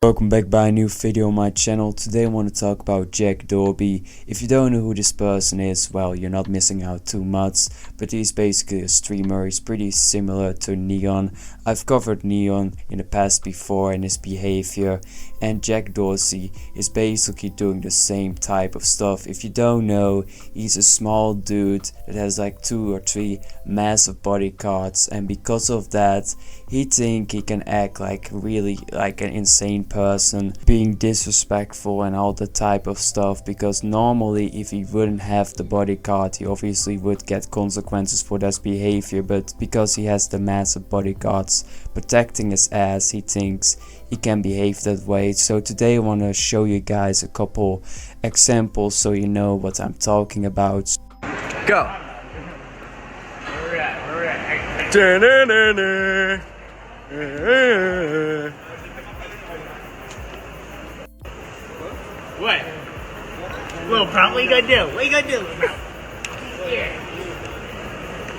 Welcome back by a new video on my channel. Today I want to talk about Jack Doherty. If you don't know who this person is, well, you're not missing out too much, but he's basically a streamer. He's pretty similar to Neon. I've covered Neon in the past before and his behavior, and Jack Doherty is basically doing the same type of stuff. If you don't know, he's a small dude that has like 2 or 3 massive bodyguards, and because of that he thinks he can act like really like an insane person, being disrespectful and all that type of stuff, because normally if he wouldn't have the bodyguard he obviously would get consequences for that behavior, but because he has the massive bodyguards protecting his ass, he thinks he can behave that way. So today I want to show you guys a couple examples so you know what I'm talking about. Go! Where we at? What? Little Prompt, what you gonna do? What you gonna do, Little Prompt? Yeah.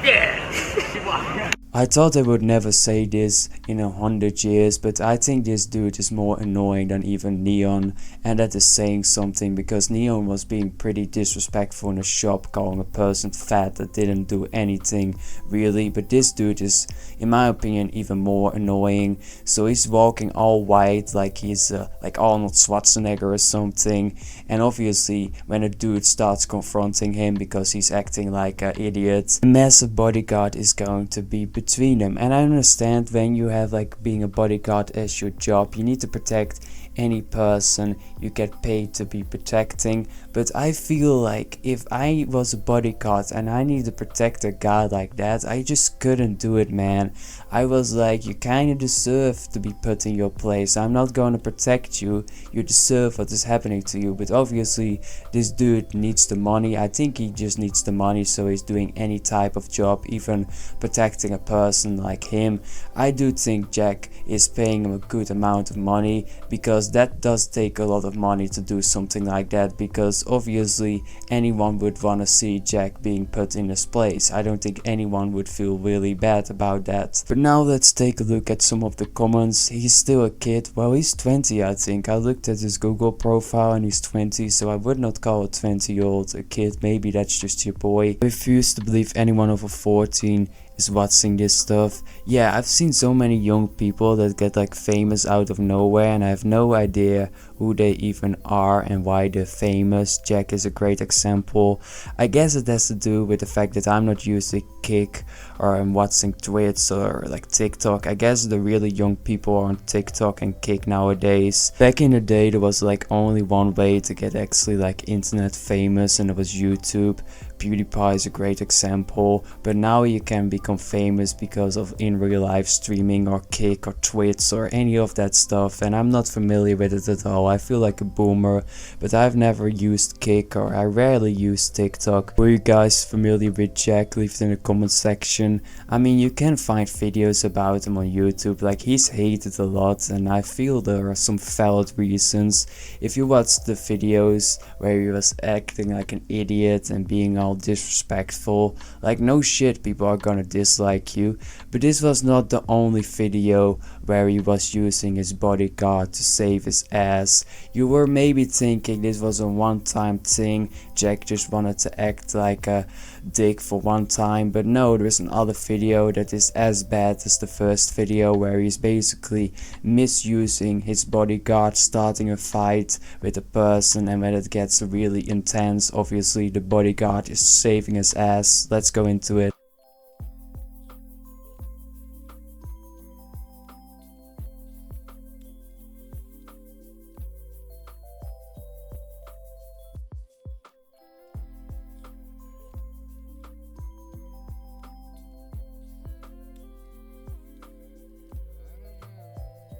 Yeah. I thought I would never say this in 100 years, but I think this dude is more annoying than even Neon, and that is saying something, because Neon was being pretty disrespectful in a shop, calling a person fat that didn't do anything really, but this dude is, in my opinion, even more annoying. So he's walking all white like he's like Arnold Schwarzenegger or something, and obviously when a dude starts confronting him because he's acting like an idiot, a massive bodyguard is going to be between them. And I understand when you have like being a bodyguard as your job, you need to protect any person you get paid to be protecting, but I feel like if I was a bodyguard and I need to protect a guy like that, I just couldn't do it, man. I was like, you kinda deserve to be put in your place. I'm not gonna protect you, you deserve what is happening to you. But obviously this dude needs the money. I think he just needs the money, so he's doing any type of job, even protecting a person like him. I do think Jack is paying him a good amount of money, because that does take a lot of money to do something like that, because obviously anyone would want to see Jack being put in his place. I don't think anyone would feel really bad about that. But now let's take a look at some of the comments. He's still a kid. Well, he's 20, I think. I looked at his Google profile and he's 20, so I would not call a 20-year-old a kid. Maybe that's just your boy. I refuse to believe anyone over 14 is watching this stuff. Yeah, I've seen so many young people that get like famous out of nowhere, and I have no idea who they even are and why they're famous. Jack is a great example. I guess it has to do with the fact that I'm not used to Kick, or I'm watching Twitch or like TikTok. I guess the really young people are on TikTok and Kick nowadays. Back in the day there was like only one way to get actually like internet famous, and it was YouTube. PewDiePie is a great example, but now you can become famous because of in real life streaming or Kick or Twitch or any of that stuff, and I'm not familiar with it at all. I feel like a boomer, but I've never used Kick, or I rarely use TikTok. Were you guys familiar with Jack? Leave it in the comment section. I mean, you can find videos about him on YouTube, like he's hated a lot, and I feel there are some valid reasons. If you watch the videos where he was acting like an idiot and being all disrespectful, like no shit, people are gonna dislike you. But this was not the only video where he was using his bodyguard to save his ass. You were maybe thinking this was a one-time thing, Jack just wanted to act like a dick for one time, but no, there's another video that is as bad as the first video, where he's basically misusing his bodyguard, starting a fight with a person, and when it gets really intense, obviously the bodyguard is saving his ass. Let's go into it.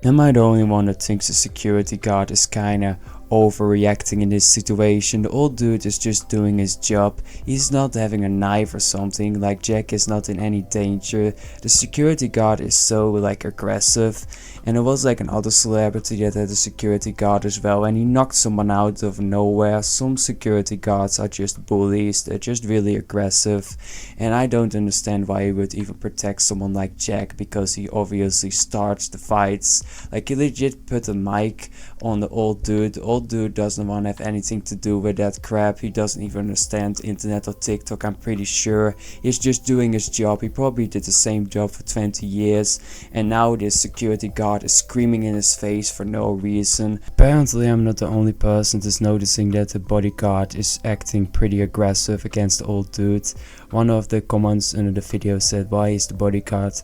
Am I the only one that thinks the security guard is kinda overreacting in this situation. The old dude is just doing his job. He's not having a knife or something, like Jack is not in any danger. The security guard is so like aggressive, and it was like another celebrity that had a security guard as well, and he knocked someone out of nowhere. Some security guards are just bullies, they're just really aggressive, and I don't understand why he would even protect someone like Jack, because he obviously starts the fights. Like, he legit put a mic on the old dude. The old dude doesn't want to have anything to do with that crap. He doesn't even understand internet or TikTok, I'm pretty sure. He's just doing his job. He probably did the same job for 20 years, and now this security guard is screaming in his face for no reason. Apparently I'm not the only person that's noticing that the bodyguard is acting pretty aggressive against the old dude. One of the comments under the video said, why is the bodyguard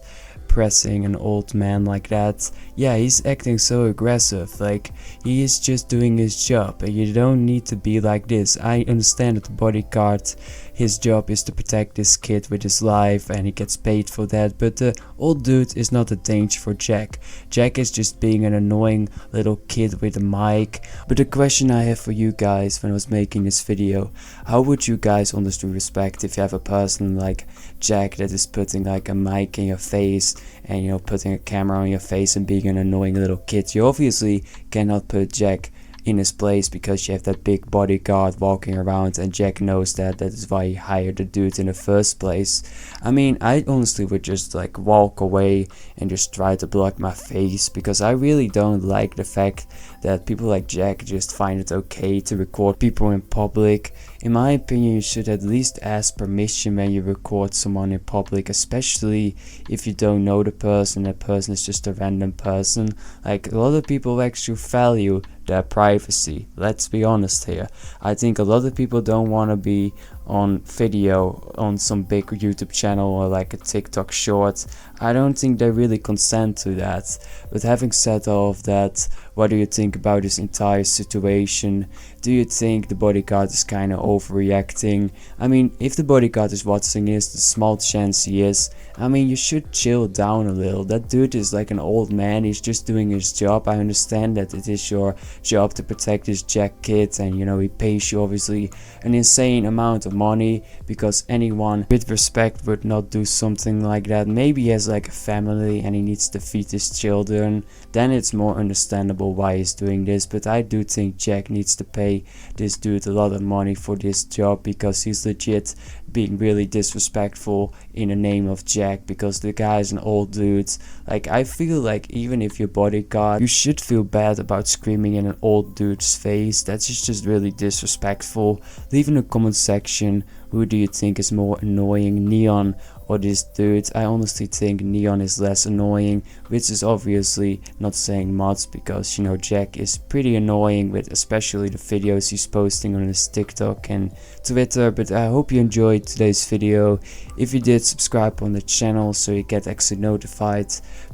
pressing an old man like that? Yeah, he's acting so aggressive, like he is just doing his job, and you don't need to be like this. I understand that the bodyguard, his job is to protect this kid with his life and he gets paid for that, but the old dude is not a danger for Jack. Jack is just being an annoying little kid with a mic. But the question I have for you guys when I was making this video, how would you guys honestly respect if you have a person like Jack that is putting like a mic in your face and, you know, putting a camera on your face and being an annoying little kid? You obviously cannot put Jack in his place because you have that big bodyguard walking around, and Jack knows that. That is why he hired the dude in the first place. I mean, I honestly would just like walk away and just try to block my face, because I really don't like the fact that people like Jack just find it okay to record people in public. In my opinion, you should at least ask permission when you record someone in public, especially if you don't know the person. That person is just a random person. Like, a lot of people actually value their privacy. Let's be honest here. I think a lot of people don't want to be on video on some big YouTube channel or like a TikTok short. I don't think they really consent to that. But having said all of that, what do you think about this entire situation? Do you think the bodyguard is kind of overreacting? I mean, if the bodyguard is watching this, the small chance he is, I mean, you should chill down a little. That dude is like an old man, he's just doing his job. I understand that it is your job to protect this Jack kid, and you know, he pays you obviously an insane amount of money, because anyone with respect would not do something like that. Maybe he has like a family and he needs to feed his children, then it's more understandable why he's doing this. But I do think Jack needs to pay this dude a lot of money for this job, because he's legit being really disrespectful in the name of Jack, because the guy's an old dude. Like, I feel like even if you're bodyguard, you should feel bad about screaming in an old dude's face. That's just really disrespectful. Leave in the comment section, who do you think is more annoying, Neon or this dude? I honestly think Neon is less annoying, which is obviously not saying much, because you know, Jack is pretty annoying with especially the videos he's posting on his TikTok and Twitter. But I hope you enjoyed today's video. If you did, subscribe on the channel so you get actually notified.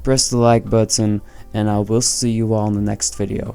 Press the like button, and I will see you all in the next video.